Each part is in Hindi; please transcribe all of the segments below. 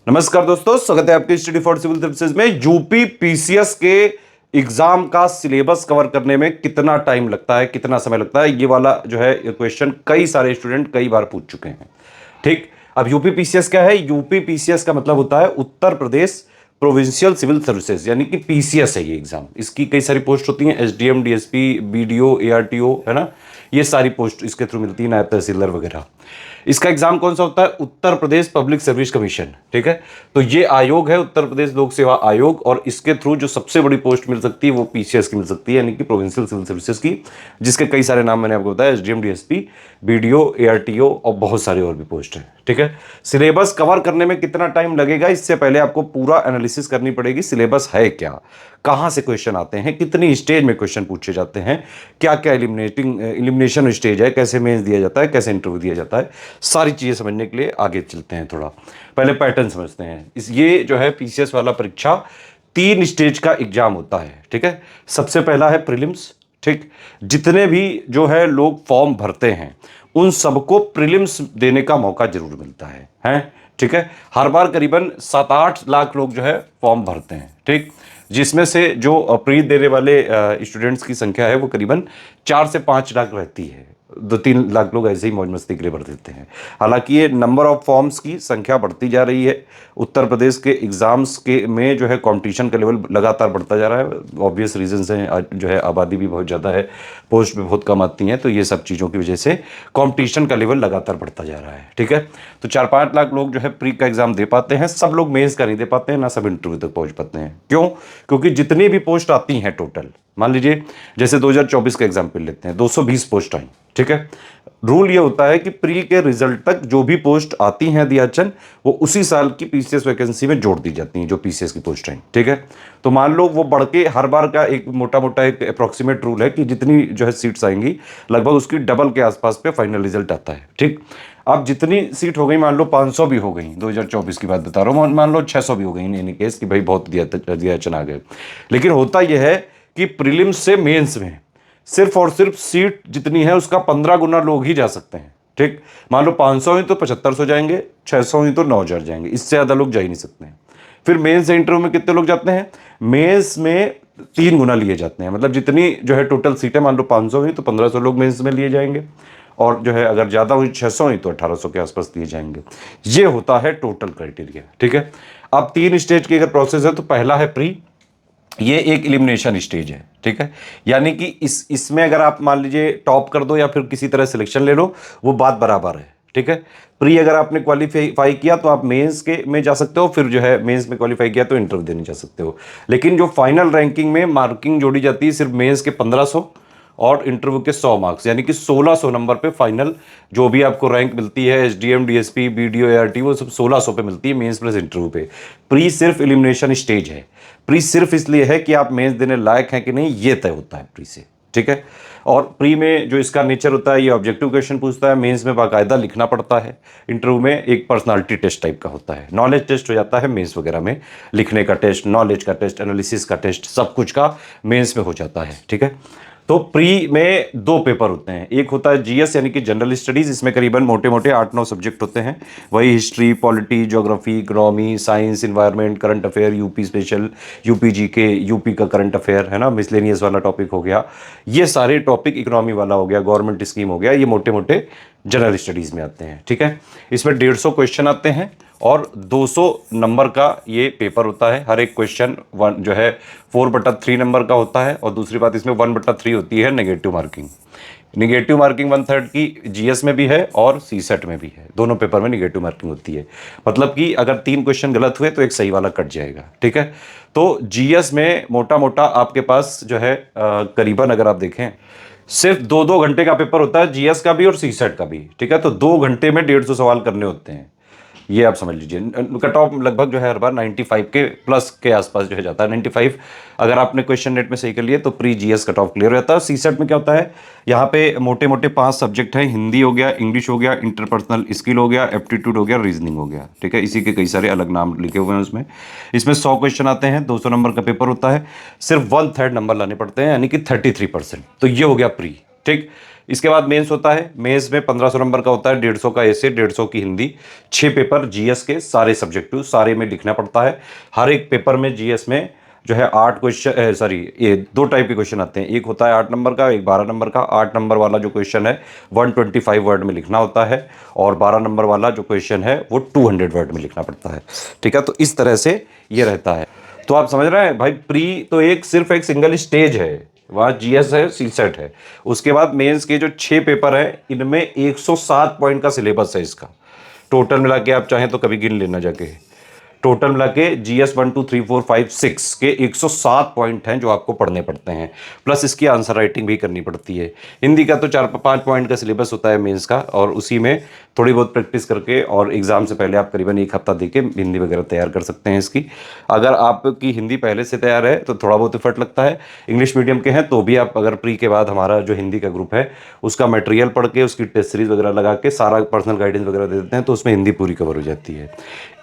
नमस्कार दोस्तों, स्वागत है आपके स्टडी फॉर सिविल सर्विसेज में। यूपी पीसीएस के एग्जाम का सिलेबस कवर करने में कितना टाइम लगता है, कितना समय लगता है, ये वाला जो है क्वेश्चन कई सारे स्टूडेंट कई बार पूछ चुके हैं। ठीक, अब यूपी पीसीएस क्या है? यूपी पीसीएस का मतलब होता है Uttar Pradesh provincial civil services, यानी कि पीसीएस है ये एग्जाम। इसकी कई सारी पोस्ट होती हैं, एसडीएम, डीएसपी, बीडीओ, एआरटीओ, है ना, ये सारी पोस्ट इसके थ्रू मिलती है, नायब तहसीलदार वगैरह। इसका एग्जाम कौन सा होता है? Uttar Pradesh public service commission. ठीक है, तो ये आयोग है, उत्तर प्रदेश लोक सेवा आयोग, और इसके थ्रू जो सबसे बड़ी पोस्ट मिल सकती है वो पीसीएस की मिल सकती है, यानी कि प्रोविंशियल सिविल सर्विसेज की, जिसके कई सारे नाम मैंने आपको बताया, एसडीएम, डीएसपी, बीडीओ, एआरटीओ और बहुत सारे और भी पोस्ट हैं। ठीक है, सिलेबस कवर करने में कितना टाइम लगेगा, इससे पहले आपको पूरा एनालिसिस करनी पड़ेगी। सिलेबस है क्या, कहां से क्वेश्चन आते हैं, कितनी स्टेज में क्वेश्चन पूछे जाते हैं, क्या क्या एलिमिनेशन स्टेज है, कैसे मेंस दिया जाता है, कैसे इंटरव्यू दिया जाता है, सारी चीजें समझने के लिए आगे चलते हैं। थोड़ा पहले पैटर्न समझते हैं। ये जो है पीसीएस वाला परीक्षा 3 स्टेज का एग्जाम होता है। ठीक है, सबसे पहला है प्रीलिम्स। ठीक, जितने भी जो है लोग फॉर्म भरते हैं उन सबको प्रीलिम्स देने का मौका जरूर मिलता है, हैं? ठीक है, हर बार करीबन 7-8 लाख लोग जो है फॉर्म भरते हैं। ठीक, जिसमें से जो प्री देने वाले स्टूडेंट्स की संख्या है वो करीबन 4 से 5 लाख रहती है। 2-3 लाख लोग ऐसे ही मौज मस्ती के लिए भर देते हैं। हालांकि ये नंबर ऑफ फॉर्म्स की संख्या बढ़ती जा रही है। उत्तर प्रदेश के एग्जाम्स के में जो है कंपटीशन का लेवल लगातार बढ़ता जा रहा है। ऑब्वियस रीजंस हैं, जो है आबादी भी बहुत ज़्यादा है, पोस्ट भी बहुत कम आती हैं, तो ये सब चीज़ों की वजह से कंपटीशन का लेवल लगातार बढ़ता जा रहा है। ठीक है, तो 4-5 लाख लोग जो है प्री का एग्जाम दे पाते हैं। सब लोग मेंस का नहीं दे पाते हैं, ना सब इंटरव्यू तक पहुंच पाते हैं। क्यों? क्योंकि जितनी भी पोस्ट आती हैं टोटल, मान लीजिए जैसे 2024 का एग्जाम्पल लेते हैं, 220 पोस्ट आई। ठीक है, रूल ये होता है कि प्री के रिजल्ट तक जो भी पोस्ट आती हैं दियाचन, वो उसी साल की पीसीएस वैकेंसी में जोड़ दी जाती हैं, जो पीसीएस की पोस्ट हैं। ठीक है, तो मान लो वो बढ़ के हर बार का एक मोटा मोटा एक अप्रोक्सीमेट रूल है कि जितनी जो है सीट्स आएंगी लगभग उसकी डबल के आसपास पे फाइनल रिजल्ट आता है। ठीक, अब जितनी सीट हो गई, मान लो 500 भी हो गई, 2024 की बात बता रहा हूँ, मान लो 600 भी हो गई इन केस कि भाई बहुत दियाचन आ गए। लेकिन होता यह है कि प्रीलिम्स से मेंस में सिर्फ और सिर्फ सीट जितनी है उसका 15 गुना लोग ही जा सकते हैं। ठीक, मान लो 500 हुई तो 7500 जाएंगे, 600 हुई तो 9000 जाएंगे, इससे ज़्यादा लोग जा ही नहीं सकते हैं। फिर मेंस इंटरव्यू में कितने लोग जाते हैं? मेंस में 3 गुना लिए जाते हैं। मतलब जितनी जो है टोटल सीटें, मान लो 500 हुई तो 1500 लोग मेंस में लिए जाएंगे, और जो है अगर ज़्यादा हुई 600 हुई तो 1800 के आसपास दिए जाएंगे। ये होता है टोटल क्राइटेरिया। ठीक है, अब 3 स्टेज की अगर प्रोसेस है तो पहला है प्री, ये एक एलिमिनेशन स्टेज है। ठीक है, यानी कि इसमें अगर आप मान लीजिए टॉप कर दो या फिर किसी तरह सिलेक्शन ले लो, वो बात बराबर है। ठीक है, प्री अगर आपने क्वालिफाई किया तो आप मेंस के में जा सकते हो, फिर जो है मेंस में क्वालिफाई किया तो इंटरव्यू देने जा सकते हो। लेकिन जो फाइनल रैंकिंग में मार्किंग जोड़ी जाती है सिर्फ मेंस के 1500 और इंटरव्यू के 100 मार्क्स, यानी कि 1600 नंबर पे फाइनल जो भी आपको रैंक मिलती है, एसडीएम, डीएसपी, बीडीओ, एआरटी, वो सब 1600 पे मिलती है मेंस प्लस इंटरव्यू पे। प्री सिर्फ एलिमिनेशन स्टेज है। प्री सिर्फ इसलिए है कि आप मेंस देने लायक हैं कि नहीं, ये तय होता है प्री से। ठीक है, और प्री में जो इसका नेचर होता है, ये ऑब्जेक्टिव क्वेश्चन पूछता है, मेंस में बाकायदा लिखना पड़ता है, इंटरव्यू में एक पर्सनालिटी टेस्ट टाइप का होता है, नॉलेज टेस्ट हो जाता है मेंस वगैरह में, लिखने का टेस्ट, नॉलेज का टेस्ट, एनालिसिस का टेस्ट, सब कुछ का मेंस में हो जाता है। ठीक है, तो प्री में 2 पेपर होते हैं। एक होता है जीएस यानी कि जनरल स्टडीज, इसमें करीबन मोटे मोटे 8-9 सब्जेक्ट होते हैं। वही history, polity, geography, economy, science, environment, current affair, UP special, UP GK, UP का करंट अफेयर, है ना, मिसलेनियस वाला टॉपिक हो गया, ये सारे टॉपिक, इकोनॉमी वाला हो गया, गवर्नमेंट स्कीम हो गया, ये मोटे मोटे जनरल स्टडीज में आते हैं। ठीक है, इसमें 150 क्वेश्चन आते हैं और 200 नंबर का ये पेपर होता है। हर एक क्वेश्चन जो है 4/3 नंबर का होता है, और दूसरी बात इसमें 1/3 होती है नेगेटिव मार्किंग। नेगेटिव मार्किंग 1/3 की जीएस में भी है और सीसेट में भी है, दोनों पेपर में नेगेटिव मार्किंग होती है। मतलब कि अगर 3 क्वेश्चन गलत हुए तो एक सही वाला कट जाएगा। ठीक है, तो जीएस में मोटा मोटा आपके पास जो है करीबन अगर आप देखें सिर्फ 2-2 घंटे का पेपर होता है, जीएस का भी और सीसेट का भी। ठीक है, तो 2 घंटे में 150 सवाल करने होते हैं, ये आप समझ लीजिए। कट ऑफ लगभग जो है हर बार 95 के प्लस के आसपास जो है जाता है। 95 अगर आपने क्वेश्चन नेट में सही कर लिए तो pre GS cut off clear हो जाता है। सीसेट में क्या होता है, यहाँ पे मोटे मोटे 5 सब्जेक्ट हैं, हिंदी हो गया, इंग्लिश हो गया, इंटरपर्सनल स्किल हो गया, एप्टीट्यूड हो गया, रीजनिंग हो गया। ठीक है, इसी के कई सारे अलग नाम लिखे हुए हैं उसमें। इसमें 100 क्वेश्चन आते हैं, 200 नंबर का पेपर होता है, सिर्फ 1/3 नंबर लाने पड़ते हैं, यानी कि 33%। तो ये हो गया प्री। ठीक। इसके बाद मेंस होता है। मेंस में 1500 नंबर का होता है, 150 का ऐसे, 150 की हिंदी, 6 पेपर जीएस के, सारे सब्जेक्टिव, सारे में लिखना पड़ता है। हर एक पेपर में जीएस में जो है 8 क्वेश्चन, सॉरी, ये 2 टाइप के क्वेश्चन आते हैं। एक होता है 8 नंबर का, एक 12 नंबर का। 8 नंबर वाला जो क्वेश्चन है 125 वर्ड में लिखना होता है, और 12 नंबर वाला जो क्वेश्चन है वो 200 वर्ड में लिखना पड़ता है। ठीक है, तो इस तरह से ये रहता है। तो आप समझ रहे हैं भाई, प्री तो सिर्फ एक सिंगल स्टेज है, वहाँ जीएस है, सीसेट है। उसके बाद मेंस के जो 6 पेपर हैं, इनमें 107 पॉइंट का सिलेबस है इसका। टोटल मिला के आप चाहें तो कभी गिन लेना जाके, टोटल मिला के जीएस 1 2 3 4 5 6 के 107 पॉइंट हैं जो आपको पढ़ने पड़ते हैं, प्लस इसकी आंसर राइटिंग भी करनी पड़ती है। हिंदी का तो 4-5 पॉइंट का सिलेबस होता है मेंस का, और उसी में थोड़ी बहुत प्रैक्टिस करके और एग्जाम से पहले आप करीबन 1 हफ्ता देके हिंदी वगैरह तैयार कर सकते हैं इसकी। अगर आपकी हिंदी पहले से तैयार है तो थोड़ा बहुत इफर्ट लगता है। इंग्लिश मीडियम के हैं तो भी आप अगर प्री के बाद हमारा जो हिंदी का ग्रुप है उसका मटेरियल पढ़ के, उसकी टेस्ट सीरीज वगैरह लगा के, सारा पर्सनल गाइडेंस वगैरह दे देते हैं, तो उसमें हिंदी पूरी कवर हो जाती है।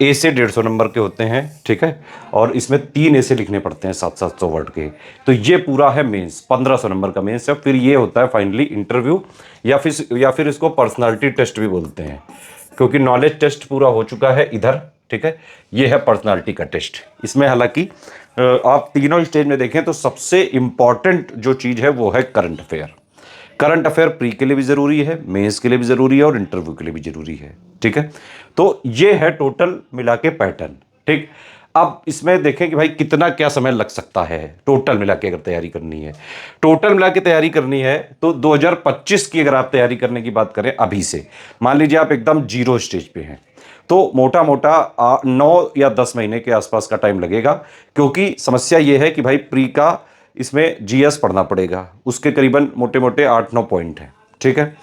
ए से 150 नंबर के होते हैं, ठीक है, और इसमें 3 ऐसे लिखने पड़ते हैं 700-700 वर्ड के। तो ये पूरा है मेंस, 1500 नंबर का मेंस है। फिर ये होता है फाइनली इंटरव्यू, या फिर इसको पर्सनालिटी टेस्ट भी बोलते हैं, क्योंकि नॉलेज टेस्ट पूरा हो चुका है इधर। ठीक है, ये है पर्सनालिटी का टेस्ट। इसमें हालांकि आप तीनों स्टेज में देखें तो सबसे इंपॉर्टेंट जो चीज़ है वो है current affair. Current affair pre के लिए भी ज़रूरी है, मेंस के लिए भी ज़रूरी है, और इंटरव्यू के लिए भी ज़रूरी है। ठीक है, तो ये है टोटल मिला के पैटर्न। ठीक, अब इसमें देखें कि भाई कितना क्या समय लग सकता है टोटल मिला के अगर तैयारी करनी है। टोटल मिला के तैयारी करनी है तो 2025 की अगर आप तैयारी करने की बात करें अभी से, मान लीजिए आप एकदम जीरो स्टेज पे हैं, तो मोटा मोटा 9 या 10 महीने के आसपास का टाइम लगेगा। क्योंकि समस्या ये है कि भाई प्री का इसमें जीएस पढ़ना पड़ेगा, उसके करीबन मोटे मोटे 8-9 पॉइंट हैं। ठीक है,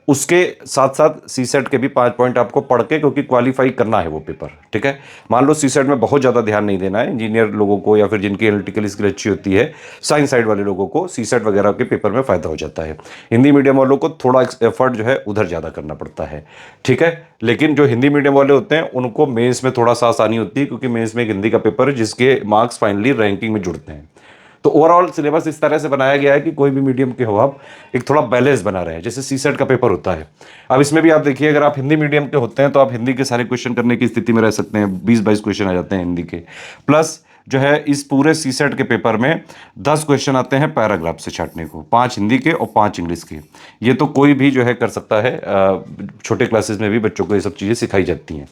उसके साथ साथ सीसेट के भी 5 पॉइंट आपको पढ़ के, क्योंकि क्वालिफाई करना है वो पेपर। ठीक है, मान लो सीसेट में बहुत ज़्यादा ध्यान नहीं देना है, इंजीनियर लोगों को या फिर जिनकी एनालिटिकल स्किल अच्छी होती है, साइंस साइड वाले लोगों को सीसेट वगैरह के पेपर में फ़ायदा हो जाता है। हिंदी मीडियम वालों को थोड़ा एफर्ट जो है उधर ज़्यादा करना पड़ता है। ठीक है, लेकिन जो हिंदी मीडियम वाले होते हैं उनको मेंस में थोड़ा सा आसानी होती है, क्योंकि मेंस में एक हिंदी का पेपर है जिसके मार्क्स फाइनली रैंकिंग में जुड़ते हैं। तो ओवरऑल सिलेबस इस तरह से बनाया गया है कि कोई भी मीडियम के हो आप, एक थोड़ा बैलेंस बना रहे हैं, जैसे सीसेट का पेपर होता है। अब इसमें भी आप देखिए, अगर आप हिंदी मीडियम के होते हैं तो आप हिंदी के सारे क्वेश्चन करने की स्थिति में रह सकते हैं, 20-22 क्वेश्चन आ जाते हैं हिंदी के। प्लस जो है इस पूरे सीसेट के पेपर में 10 क्वेश्चन आते हैं पैराग्राफ से छाटने को, 5 हिंदी के और 5 इंग्लिश के। ये तो कोई भी जो है कर सकता है, छोटे क्लासेस में भी बच्चों को ये सब चीज़ें सिखाई जाती हैं।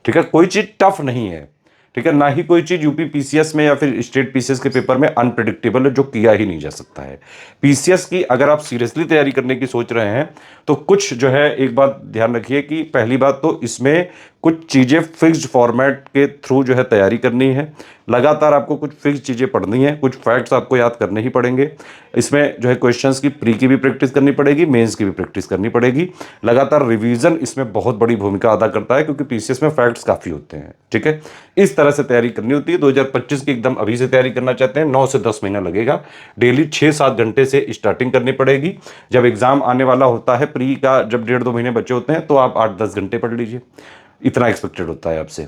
ठीक है, कोई चीज़ टफ नहीं है। ठीक है, ना ही कोई चीज़ यूपी पीसीएस में या फिर स्टेट पीसीएस के पेपर में अनप्रिडिक्टेबल है जो किया ही नहीं जा सकता है। पीसीएस की अगर आप सीरियसली तैयारी करने की सोच रहे हैं तो कुछ जो है, एक बात ध्यान रखिए कि पहली बात तो इसमें कुछ चीज़ें फिक्स्ड फॉर्मेट के थ्रू जो है तैयारी करनी है। लगातार आपको कुछ फिक्स चीज़ें पढ़नी है, कुछ फैक्ट्स आपको याद करने ही पड़ेंगे। इसमें जो है क्वेश्चंस की प्री की भी प्रैक्टिस करनी पड़ेगी, मेंस की भी प्रैक्टिस करनी पड़ेगी। लगातार रिवीजन इसमें बहुत बड़ी भूमिका अदा करता है, क्योंकि पीसीएस में फैक्ट्स काफ़ी होते हैं। ठीक है, इस तरह से तैयारी करनी होती है। 2025 की एकदम अभी से तैयारी करना चाहते हैं, 9 से 10 महीना लगेगा। डेली 6-7 घंटे से स्टार्टिंग करनी पड़ेगी। जब एग्जाम आने वाला होता है प्री का, जब 1.5-2 महीने बचे होते हैं, तो आप 8-10 घंटे पढ़ लीजिए, इतना एक्सपेक्टेड होता है आपसे।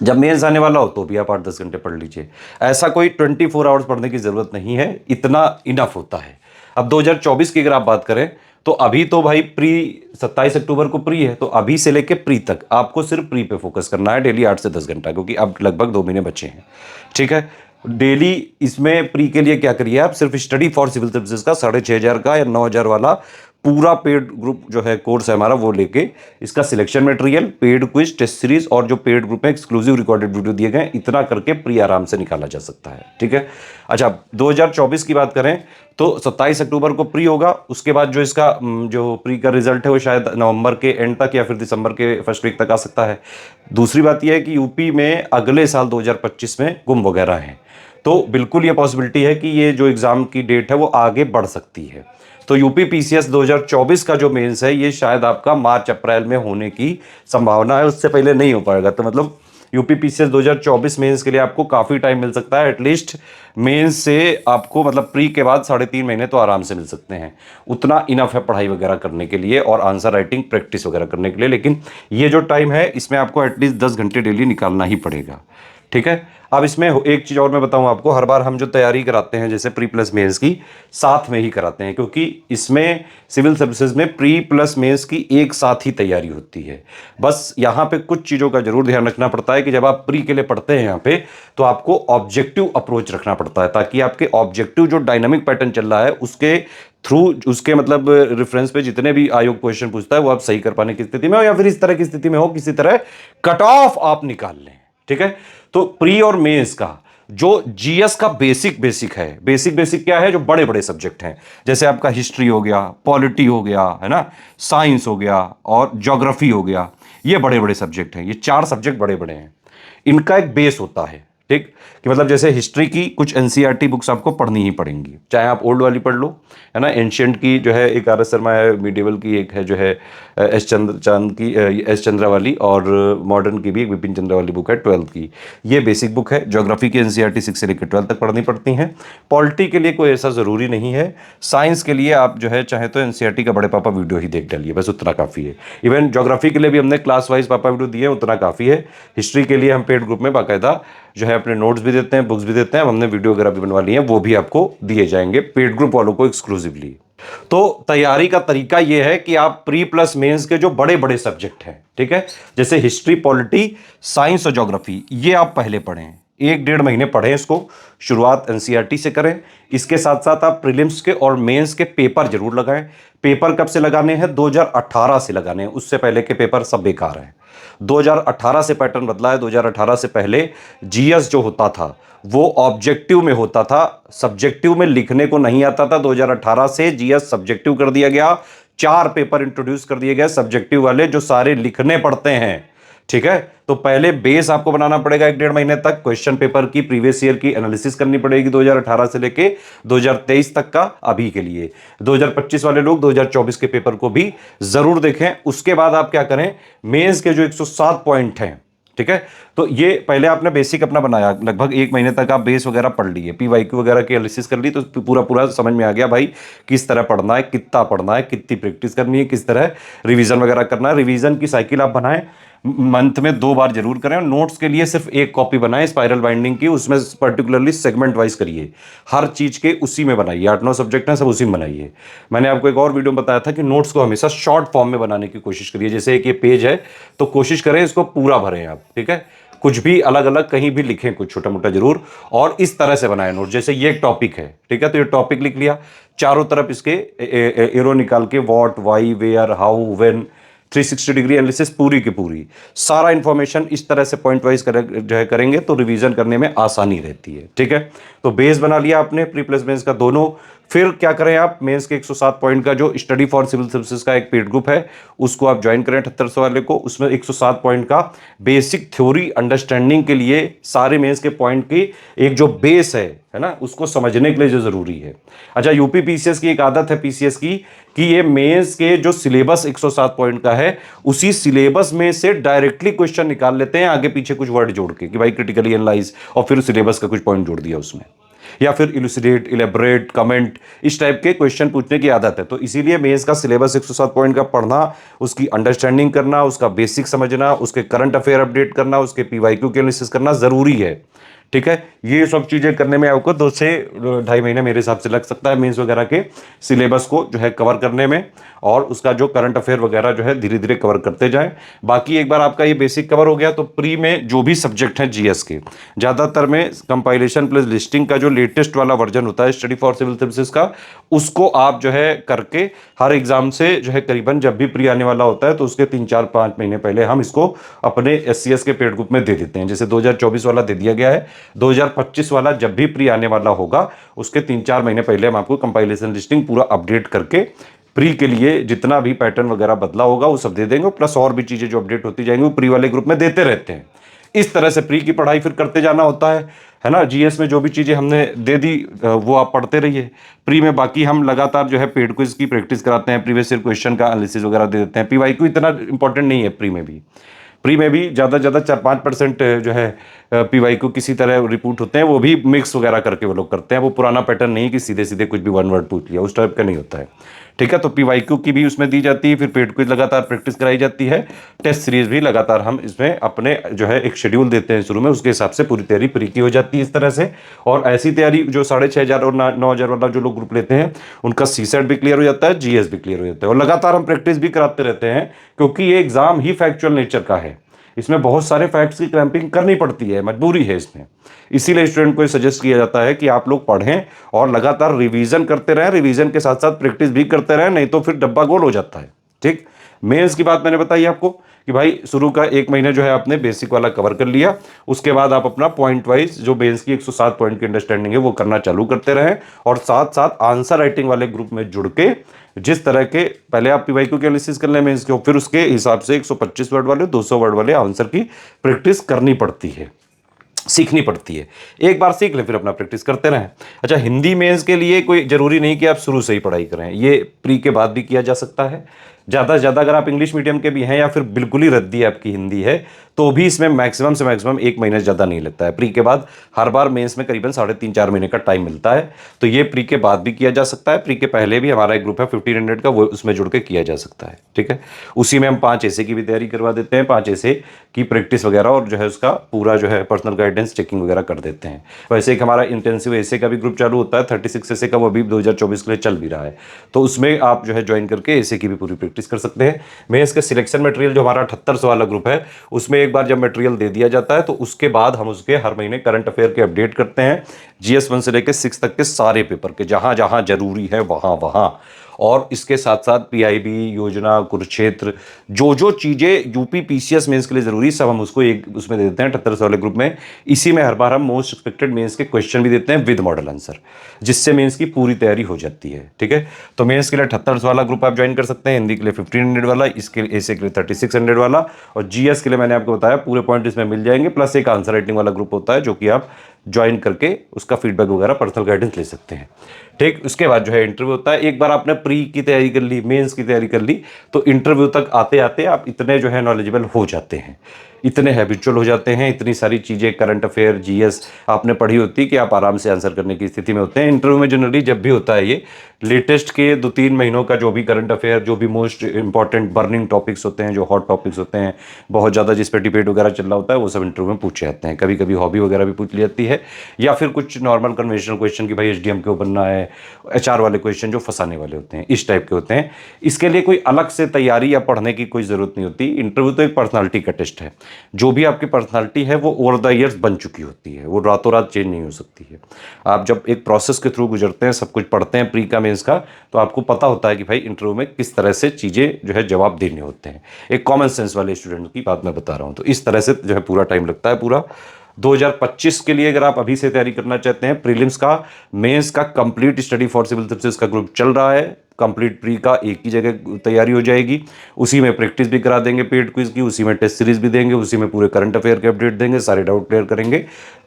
जब मेंस आने वाला हो तो भी आप 8-10 घंटे पढ़ लीजिए। ऐसा कोई 24 आवर्स पढ़ने की ज़रूरत नहीं है, इतना इनफ होता है। अब 2024 की अगर आप बात करें तो अभी तो भाई प्री 27 अक्टूबर को प्री है, तो अभी से लेके प्री तक आपको सिर्फ प्री पे फोकस करना है, डेली 8 से 10 घंटा, क्योंकि अब लगभग 2 महीने बचे हैं। ठीक है, डेली इसमें प्री के लिए क्या करिए आप, सिर्फ स्टडी फॉर सिविल सर्विसेज का 6,500 का या 9,000 वाला पूरा पेड ग्रुप जो है कोर्स है हमारा, वो लेके इसका selection material, paid quiz, test series और जो पेड ग्रुप में एक्सक्लूसिव रिकॉर्डेड वीडियो दिए गए, इतना करके प्री आराम से निकाला जा सकता है। ठीक है, अच्छा 2024 की बात करें तो 27 अक्टूबर को प्री होगा। उसके बाद जो इसका जो प्री का रिजल्ट है वो शायद नवंबर के एंड तक या फिर दिसंबर के फर्स्ट वीक तक आ सकता है। दूसरी बात यह है कि यूपी में अगले साल 2025 में कुंभ वगैरह हैं, तो बिल्कुल ये पॉसिबिलिटी है कि ये जो एग्ज़ाम की डेट है वो आगे बढ़ सकती है। तो यूपी पीसीएस 2024 का जो मेंस है ये शायद आपका मार्च अप्रैल में होने की संभावना है, उससे पहले नहीं हो पाएगा। तो मतलब यूपी पीसीएस 2024 मेंस के लिए आपको काफ़ी टाइम मिल सकता है। एटलीस्ट मेंस से आपको मतलब प्री के बाद 3.5 महीने तो आराम से मिल सकते हैं, उतना इनफ है पढ़ाई वगैरह करने के लिए और आंसर राइटिंग प्रैक्टिस वगैरह करने के लिए। लेकिन ये जो टाइम है इसमें आपको एटलीस्ट 10 घंटे डेली निकालना ही पड़ेगा। ठीक है। अब इसमें एक चीज और मैं बताऊं आपको, हर बार हम जो तैयारी कराते हैं जैसे प्री प्लस मेंस की, साथ में ही कराते हैं, क्योंकि इसमें सिविल सर्विसेज में प्री प्लस मेंस की एक साथ ही तैयारी होती है। बस यहाँ पे कुछ चीजों का जरूर ध्यान रखना पड़ता है कि जब आप प्री के लिए पढ़ते हैं यहाँ पे, तो आपको ऑब्जेक्टिव अप्रोच रखना पड़ता है, ताकि आपके ऑब्जेक्टिव जो डायनामिक पैटर्न चल रहा है उसके थ्रू, उसके मतलब रेफरेंस पे जितने भी आयोग क्वेश्चन पूछता है वो आप सही कर पाने की स्थिति में हो, या फिर इस तरह की स्थिति में हो किसी तरह कट ऑफ आप निकाल लें। ठीक है। तो प्री और मेंस का जो जीएस का बेसिक है, बेसिक क्या है, जो बड़े बड़े सब्जेक्ट हैं, जैसे आपका हिस्ट्री हो गया, पॉलिटी हो गया, है ना, साइंस हो गया और ज्योग्राफी हो गया, ये बड़े बड़े सब्जेक्ट हैं, ये 4 सब्जेक्ट बड़े बड़े हैं। इनका एक बेस होता है, ठीक, कि मतलब जैसे हिस्ट्री की कुछ एनसीईआरटी बुक्स आपको पढ़नी ही पड़ेंगी, चाहे आप ओल्ड वाली पढ़ लो, है ना, एंशियंट की जो है एक आर एस शर्मा है, मिडिवल की एक है जो है एस चंद्र की एस चंद्रा वाली, और मॉडर्न की भी एक विपिन चंद्रा वाली बुक है 12th की, ये बेसिक बुक है। ज्योग्राफी की एनसीईआरटी 6 से लेकर 12 तक पढ़नी पड़ती हैं। पॉलिटी के लिए कोई ऐसा ज़रूरी नहीं है। साइंस के लिए आप जो है चाहे तो एनसीईआरटी का बड़े पापा वीडियो ही देख डालिए, बस उतना काफ़ी है। इवन ज्योग्राफी के लिए भी हमने क्लास वाइज पापा वीडियो दिए, उतना काफ़ी है। हिस्ट्री के लिए हम पेड ग्रुप में बाकायदा जो है अपने नोट्स भी देते हैं, बुक्स भी देते हैं, हमने वीडियो वगैरह भी बनवा ली है, वो भी आपको दिए जाएंगे पेड ग्रुप वालों को एक्सक्लूसिवली। तो तैयारी का तरीका यह है कि आप प्री प्लस मेंस के जो बड़े बड़े सब्जेक्ट हैं, ठीक है, जैसे हिस्ट्री, पॉलिटी, साइंस और ज्योग्राफी, ये आप पहले पढ़ें, 1-1.5 महीने पढ़ें इसको, शुरुआत एनसीईआरटी से करें। इसके साथ साथ आप प्रीलिम्स के और मेंस के पेपर जरूर लगाएं। पेपर कब से लगाने हैं? 2018 से लगाने हैं, उससे पहले के पेपर सब बेकार हैं। 2018 से पैटर्न बदला है। 2018 से पहले जीएस जो होता था वो ऑब्जेक्टिव में होता था, सब्जेक्टिव में लिखने को नहीं आता था। 2018 से जीएस सब्जेक्टिव कर दिया गया, 4 पेपर इंट्रोड्यूस कर दिए गए सब्जेक्टिव वाले, जो सारे लिखने पड़ते हैं। ठीक है, तो पहले बेस आपको बनाना पड़ेगा 1-1.5 महीने तक, क्वेश्चन पेपर की प्रीवियस ईयर की एनालिसिस करनी पड़ेगी 2018 से लेके 2023 तक का। अभी के लिए 2025 वाले लोग 2024 के पेपर को भी जरूर देखें। उसके बाद आप क्या करें, मेंस के जो 107 पॉइंट हैं, ठीक है, तो ये पहले आपने बेसिक अपना बनाया, लगभग 1 महीने तक आप बेस वगैरह पढ़ लिए, पीवाईक्यू वगैरह की एनालिसिस कर ली, तो पूरा समझ में आ गया भाई किस तरह पढ़ना है, कितना पढ़ना है, कितनी प्रैक्टिस करनी है, किस तरह रिवीजन वगैरह करना है। रिवीजन की साइकिल आप बनाएं, मंथ में 2 बार जरूर करें। और नोट्स के लिए सिर्फ 1 कॉपी बनाएं स्पाइरल बाइंडिंग की, उसमें पर्टिकुलरली सेगमेंट वाइज करिए, हर चीज के उसी में बनाइए। 8-9 सब्जेक्ट हैं, सब उसी में बनाइए। मैंने आपको एक और वीडियो में बताया था कि नोट्स को हमेशा शॉर्ट फॉर्म में बनाने की कोशिश करिए। जैसे एक ये पेज है तो कोशिश करें इसको पूरा भरें आप, ठीक है, कुछ भी अलग अलग कहीं भी लिखें, कुछ छोटा मोटा जरूर, और इस तरह से बनाएं नोट। जैसे ये एक टॉपिक है, ठीक है, तो ये टॉपिक लिख लिया, चारों तरफ इसके एरो निकाल के what, why, where, how, when, 360 degree analysis पूरी की पूरी, सारा इंफॉर्मेशन इस तरह से पॉइंट वाइज जो है करेंगे तो रिवीजन करने में आसानी रहती है। ठीक है, तो बेस बना लिया आपने प्री प्लस मेंस का दोनों। फिर क्या करें आप, मेंस के 107 पॉइंट का जो स्टडी फॉर सिविल सर्विसेज का एक पेड ग्रुप है उसको आप ज्वाइन करें 7800 वाले को। उसमें 107 पॉइंट का बेसिक थ्योरी अंडरस्टैंडिंग के लिए सारे मेंस के पॉइंट की एक जो बेस है ना, उसको समझने के लिए जो जरूरी है। अच्छा, यूपी पीसीएस की एक आदत है पीसीएस की कि ये मेंस के जो सिलेबस 107 पॉइंट का है उसी सिलेबस में से डायरेक्टली क्वेश्चन निकाल लेते हैं, आगे पीछे कुछ वर्ड जोड़ के कि भाई क्रिटिकली एनालाइज, और फिर सिलेबस का कुछ पॉइंट जोड़ दिया उसमें, या फिर इलुसिडेट, इलेबरेट, कमेंट, इस टाइप के क्वेश्चन पूछने की आदत है। तो इसीलिए मेंस का सिलेबस 107 पॉइंट का पढ़ना, उसकी अंडरस्टैंडिंग करना, उसका बेसिक समझना, उसके करंट अफेयर अपडेट करना, उसके पीवाईक्यू के एनालिसिस करना जरूरी है। ठीक है, ये सब चीजें करने में आपको 2 से 2.5 महीने मेरे हिसाब से लग सकता है मेंस वगैरह के सिलेबस को जो है कवर करने में, और उसका जो करंट अफेयर वगैरह जो है धीरे धीरे कवर करते जाएं। बाकी एक बार आपका ये बेसिक कवर हो गया तो प्री में जो भी सब्जेक्ट हैं जीएस के, ज्यादातर में कंपाइलेशन प्लस लिस्टिंग का जो लेटेस्ट वाला वर्जन होता है स्टडी फॉर सिविल सर्विसेज का, उसको आप जो है करके हर एग्जाम से जो है करीबन जब भी प्री आने वाला होता है तो उसके 3-4-5 महीने पहले हम इसको अपने एससीएस के पेड ग्रुप में दे देते हैं। जैसे 2024 वाला दे दिया गया है, 2025 वाला जब भी प्री आने वाला होगा उसके 3-4 महीने पहले हम आपको कंपाइलेशन लिस्टिंग पूरा अपडेट करके प्री के लिए जितना भी पैटर्न वगैरह बदला होगा वो सब दे देंगे, प्लस और भी चीजें जो अपडेट होती जाएंगी वो प्री वाले ग्रुप में देते रहते हैं। इस तरह से प्री की पढ़ाई फिर करते जाना होता है ना। जीएस में जो भी चीजें हमने दे दी वो आप पढ़ते रहिए प्री में। बाकी हम लगातार जो है पेड क्विज की प्रैक्टिस कराते हैं, प्रीवियस ईयर क्वेश्चन का एनालिसिस वगैरह दे देते हैं। पीवाईक्यू इतना इंपॉर्टेंट नहीं है प्री में भी, प्री में भी ज़्यादा से ज़्यादा 4-5% जो है PYQ किसी तरह रिपोर्ट होते हैं, वो भी मिक्स वगैरह करके वो लोग करते हैं। वो पुराना पैटर्न नहीं कि सीधे सीधे कुछ भी वन वर्ड पूछ लिया, उस टाइप का नहीं होता है। ठीक है, तो PYQ की भी उसमें दी जाती है, फिर पेड क्विज लगातार प्रैक्टिस कराई जाती है, टेस्ट सीरीज भी लगातार हम इसमें अपने जो है एक शेड्यूल देते हैं शुरू में, उसके हिसाब से पूरी तैयारी प्री की हो जाती है इस तरह से। और ऐसी तैयारी जो 6,500 और 9,000 वाला जो लोग ग्रुप लेते हैं उनका CSET भी क्लियर हो जाता है, GS भी क्लियर हो जाता है, और लगातार हम प्रैक्टिस भी कराते रहते हैं, क्योंकि ये एग्जाम ही फैक्चुअल नेचर का है। इसमें बहुत सारे फैक्ट्स की क्रैम्पिंग करनी पड़ती है, मजबूरी है इसमें। इसीलिए स्टूडेंट को सजेस्ट किया जाता है कि आप लोग पढ़ें और लगातार रिवीजन करते रहें, रिवीजन के साथ साथ प्रैक्टिस भी करते रहें, नहीं तो फिर डब्बा गोल हो जाता है। ठीक, मेंस की बात मैंने बताई आपको कि भाई शुरू का 1 महीना जो है आपने बेसिक वाला कवर कर लिया, उसके बाद आप अपना पॉइंट वाइज जो मेंस की 107 पॉइंट की अंडरस्टैंडिंग है वो करना चालू करते रहें, और साथ साथ आंसर राइटिंग वाले ग्रुप में जुड़ के जिस तरह के पहले आप PYQ के एनालिसिस कर लें मेंस के, फिर उसके हिसाब से 125 वर्ड वाले 200 वर्ड वाले आंसर की प्रैक्टिस करनी पड़ती है, सीखनी पड़ती है। एक बार सीख लें फिर अपना प्रैक्टिस करते रहें। अच्छा, हिंदी मेंस के लिए कोई जरूरी नहीं कि आप शुरू से ही पढ़ाई करें, ये प्री के बाद भी किया जा सकता है। ज़्यादा से ज़्यादा अगर आप इंग्लिश मीडियम के भी हैं या फिर बिल्कुल ही रद्दी आपकी हिंदी है, तो भी इसमें मैक्सिमम से मैक्सिमम 1 महीने से ज़्यादा नहीं लगता है। प्री के बाद हर बार मेंस में करीबन 3.5-4 महीने का टाइम मिलता है, तो ये प्री के बाद भी किया जा सकता है। प्री के पहले भी हमारा एक ग्रुप है 1500 का, वो उसमें जुड़ के किया जा सकता है। ठीक है, उसी में हम 5 ऐसे की भी तैयारी करवा देते हैं, 5 ऐसे की प्रैक्टिस वगैरह, और जो है उसका पूरा जो है पर्सनल गाइडेंस चेकिंग वगैरह कर देते हैं। वैसे एक हमारा इंटेंसिव ऐसे का भी ग्रुप चालू होता है 36 ऐसे का, वो अभी 2024 के लिए चल भी रहा है, तो उसमें आप जो है ज्वाइन करके ऐसे की भी पूरी प्रैक्टिस कर सकते हैं। मैं इसका सिलेक्शन मटेरियल जो हमारा 7800 वाला ग्रुप है, उसमें एक बार जब मटेरियल दे दिया जाता है तो उसके बाद हम उसके हर महीने करंट अफेयर के अपडेट करते हैं, GS1 से लेकर 6 तक के सारे पेपर के, जहां जहां जरूरी है वहां वहां। और इसके साथ साथ PIB योजना, कुरुक्षेत्र, जो जो चीजें यूपी PCS मेंस के लिए जरूरी, सब हम उसको एक उसमें दे देते हैं 7800 वाले ग्रुप में। इसी में हर बार हम मोस्ट एक्सपेक्टेड मेंस के क्वेश्चन भी देते हैं विद मॉडल आंसर, जिससे मेंस की पूरी तैयारी हो जाती है। ठीक है, तो मेंस के लिए 7800 वाला ग्रुप आप ज्वाइन कर सकते हैं, हिंदी के लिए 1500 वाला, इसके लिए ऐसे के लिए 3600 वाला, और GS के लिए मैंने आपको बताया पूरे पॉइंट इसमें मिल जाएंगे, प्लस एक आंसर राइटिंग वाला ग्रुप होता है जो कि आप ज्वाइन करके उसका फीडबैक वगैरह पर्सनल गाइडेंस ले सकते हैं। ठीक, उसके बाद जो है इंटरव्यू होता है। एक बार आपने प्री की तैयारी कर ली, मेंस की तैयारी कर ली, तो इंटरव्यू तक आते आते आप इतने जो है नॉलेजेबल हो जाते हैं, इतने हैबिचुअल हो जाते हैं, इतनी सारी चीज़ें करंट अफेयर GS आपने पढ़ी होती कि आप आराम से आंसर करने की स्थिति में होते हैं। इंटरव्यू में जनरली जब भी होता है ये लेटेस्ट के 2-3 महीनों का जो भी करंट अफेयर, जो भी मोस्ट इंपॉर्टेंट बर्निंग टॉपिक्स होते हैं, जो हॉट टॉपिक्स होते हैं, बहुत ज़्यादा जिस पर डिबेट वगैरह चल रहा होता है, वो सब इंटरव्यू में पूछे जाते हैं। कभी कभी हॉबी वगैरह भी पूछ ली जाती है, या फिर कुछ नॉर्मल कन्वेंशनल क्वेश्चन कि भाई SDM क्यों बनना है, HR वाले क्वेश्चन जो फंसाने वाले होते हैं, इस टाइप के होते हैं। इसके लिए कोई अलग से तैयारी या पढ़ने की कोई ज़रूरत नहीं होती। इंटरव्यू तो एक पर्सनालिटी का टेस्ट है, जो भी आपकी पर्सनालिटी है वो ओवर द ईयर्स बन चुकी होती है, वो रातों रात चेंज नहीं हो सकती है। आप जब एक प्रोसेस के थ्रू गुजरते हैं, सब कुछ पढ़ते हैं प्री का मेंस का, तो आपको पता होता है कि भाई इंटरव्यू में किस तरह से चीज़ें जो है जवाब देने होते हैं। एक कॉमन सेंस वाले स्टूडेंट की बात मैं बता रहा हूँ, तो इस तरह से जो है पूरा टाइम लगता है। पूरा 2025 के लिए अगर आप अभी से तैयारी करना चाहते हैं, प्रीलिम्स का, मेंस का, complete study for civil services का ग्रुप चल रहा है। कंप्लीट प्री का एक ही जगह तैयारी हो जाएगी, उसी में प्रैक्टिस भी करा देंगे पेड क्विज की, उसी में टेस्ट सीरीज भी देंगे, उसी में पूरे करंट अफेयर के अपडेट देंगे, सारे डाउट क्लियर करेंगे।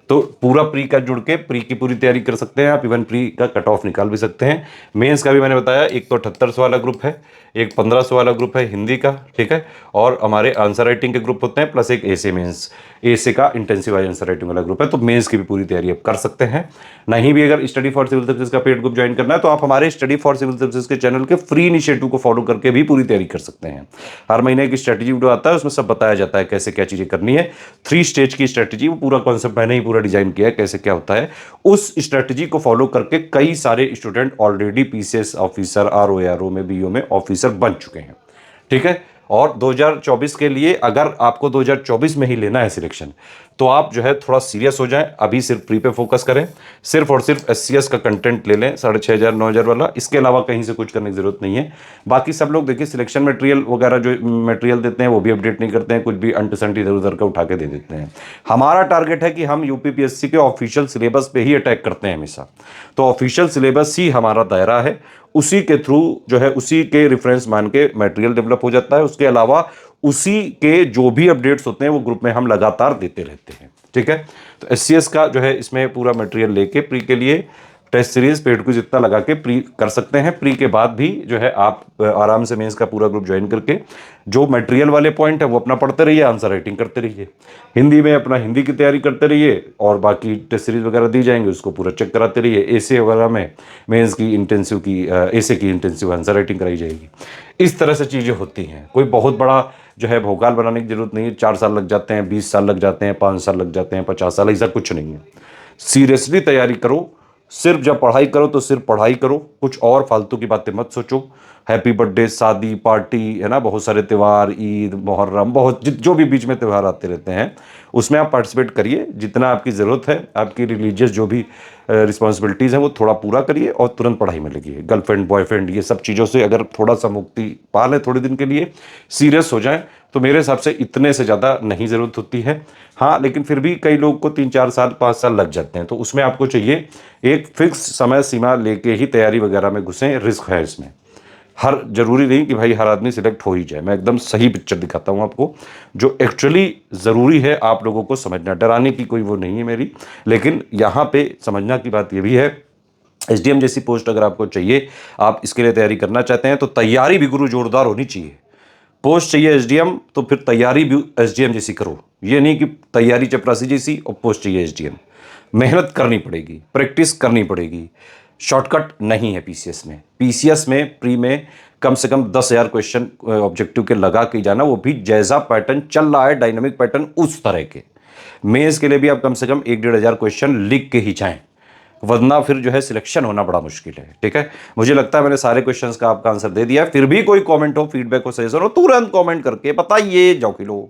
तो पूरा प्री का जुड़ के प्री की पूरी तैयारी कर सकते हैं आप, इवन प्री का कट ऑफ निकाल भी सकते हैं। मेंस का भी मैंने बताया, एक तो 7800 वाला ग्रुप है, एक 1500 वाला ग्रुप है हिंदी का, ठीक है, और हमारे आंसर राइटिंग के ग्रुप होते हैं, प्लस एक ऐसे मेंस ऐसे का इंटेंसिव आंसर राइटिंग वाला ग्रुप है। तो मेंस की भी पूरी तैयारी आप कर सकते हैं। नहीं भी अगर स्टडी फॉर सिविल सर्विसेज का पेड ग्रुप ज्वाइन करना है, तो आप हमारे स्टडी फॉर सिविल सर्विसेज के चैनल के फ्री इनिशिएटिव को फॉलो करके भी पूरी तैयारी कर सकते हैं। हर महीने की स्ट्रेटेजी वीडियो आता है, उसमें सब बताया जाता है कैसे क्या चीजें करनी है। 3 स्टेज की स्ट्रेटेजी, वो पूरा कॉन्सेप्ट मैंने ही पूरा डिजाइन किया है, कैसे क्या होता है। उस स्ट्रेटेजी को फॉलो करके कई सारे student already PCS officer, RO में, BO में ऑफिसर बन चुके हैं, ठीक है। और 2024 के लिए अगर आपको 2024 में ही लेना है सिलेक्शन, तो आप जो है थोड़ा सीरियस हो जाएं, अभी सिर्फ प्री पे फोकस करें, सिर्फ और सिर्फ SCS का कंटेंट ले लें 6,500-9,000 वाला, इसके अलावा कहीं से कुछ करने की जरूरत नहीं है। बाकी सब लोग देखिए सिलेक्शन मटेरियल वगैरह जो मटेरियल देते हैं वो भी अपडेट नहीं करते हैं, कुछ भी अनटसंट इधर उधर का उठा के दे देते हैं। हमारा टारगेट है कि हम UPPSC के ऑफिशियल सिलेबस पे ही अटैक करते हैं हमेशा, तो ऑफिशियल सिलेबस ही हमारा दायरा है, उसी के थ्रू जो है उसी के रेफरेंस मान के मटेरियल डेवलप हो जाता है। उसके अलावा उसी के जो भी अपडेट्स होते हैं वो ग्रुप में हम लगातार देते रहते हैं, ठीक है। तो SCS का जो है इसमें पूरा मटेरियल लेके प्री के लिए टेस्ट सीरीज पेड क्विज इतना लगा के प्री कर सकते हैं। प्री के बाद भी जो है आप आराम से मेंस का पूरा ग्रुप ज्वाइन करके जो मटेरियल वाले पॉइंट है वो अपना पढ़ते रहिए, आंसर राइटिंग करते रहिए, हिंदी में अपना हिंदी की तैयारी करते रहिए, और बाकी टेस्ट सीरीज वगैरह दी जाएंगे उसको पूरा चेक कराते रहिए। एसे वगैरह में मेंस की इंटेंसिव की एसे की इंटेंसिव आंसर राइटिंग कराई जाएगी। इस तरह से चीज़ें होती हैं। कोई बहुत बड़ा जो है भोकाल बनाने की जरूरत नहीं है। 4 साल लग जाते हैं, 20 साल लग जाते हैं, 5 साल लग जाते हैं, 50 साल, ऐसा कुछ नहीं है। सीरियसली तैयारी करो। सिर्फ जब पढ़ाई करो तो सिर्फ पढ़ाई करो, कुछ और फालतू की बातें मत सोचो। हैप्पी बर्थडे, शादी, पार्टी, है ना, बहुत सारे त्यौहार, ईद, मुहर्रम, बहुत जो भी बीच में त्यौहार आते रहते हैं उसमें आप पार्टिसिपेट करिए। जितना आपकी ज़रूरत है, आपकी रिलीजियस जो भी रिस्पॉन्सिबिलिटीज़ हैं वो थोड़ा पूरा करिए और तुरंत पढ़ाई में लगिए। गर्लफ्रेंड, बॉयफ्रेंड, ये सब चीज़ों से अगर थोड़ा सा मुक्ति पा लें थोड़े दिन के लिए, सीरियस हो जाएं, तो मेरे हिसाब से इतने से ज़्यादा नहीं ज़रूरत होती है। हाँ, लेकिन फिर भी कई लोग को 3-4 साल, 5 साल लग जाते हैं, तो उसमें आपको चाहिए एक फिक्स समय सीमा लेके ही तैयारी वगैरह में घुसें। रिस्क है इसमें। हर जरूरी नहीं कि भाई हर आदमी सिलेक्ट हो ही जाए। मैं एकदम सही पिक्चर दिखाता हूँ आपको, जो एक्चुअली ज़रूरी है आप लोगों को समझना। डराने की कोई वो नहीं है मेरी, लेकिन यहाँ पे समझना की बात ये भी है, एसडीएम जैसी पोस्ट अगर आपको चाहिए, आप इसके लिए तैयारी करना चाहते हैं, तो तैयारी भी गुरु जोरदार होनी चाहिए। पोस्ट चाहिए एसडीएम तो फिर तैयारी भी एसडीएम जैसी करो। ये नहीं कि तैयारी चपरासी जैसी और पोस्ट चाहिए एसडीएम। मेहनत करनी पड़ेगी, प्रैक्टिस करनी पड़ेगी। शॉर्टकट नहीं है पीसीएस में। पीसीएस में प्री में कम से कम 10,000 क्वेश्चन ऑब्जेक्टिव के लगा के जाना, वो भी जैसा पैटर्न चल रहा है, डायनामिक पैटर्न उस तरह के। मेंस के लिए भी आप कम से कम 1-1.5 क्वेश्चन लिख के ही जाएं, वरना फिर जो है सिलेक्शन होना बड़ा मुश्किल है। ठीक है, मुझे लगता है मैंने सारे क्वेश्चंस का आपका आंसर दे दिया। फिर भी कोई कमेंट हो, फीडबैक हो, सजेशन हो, तुरंत कमेंट करके बताइए। जाओ किलो।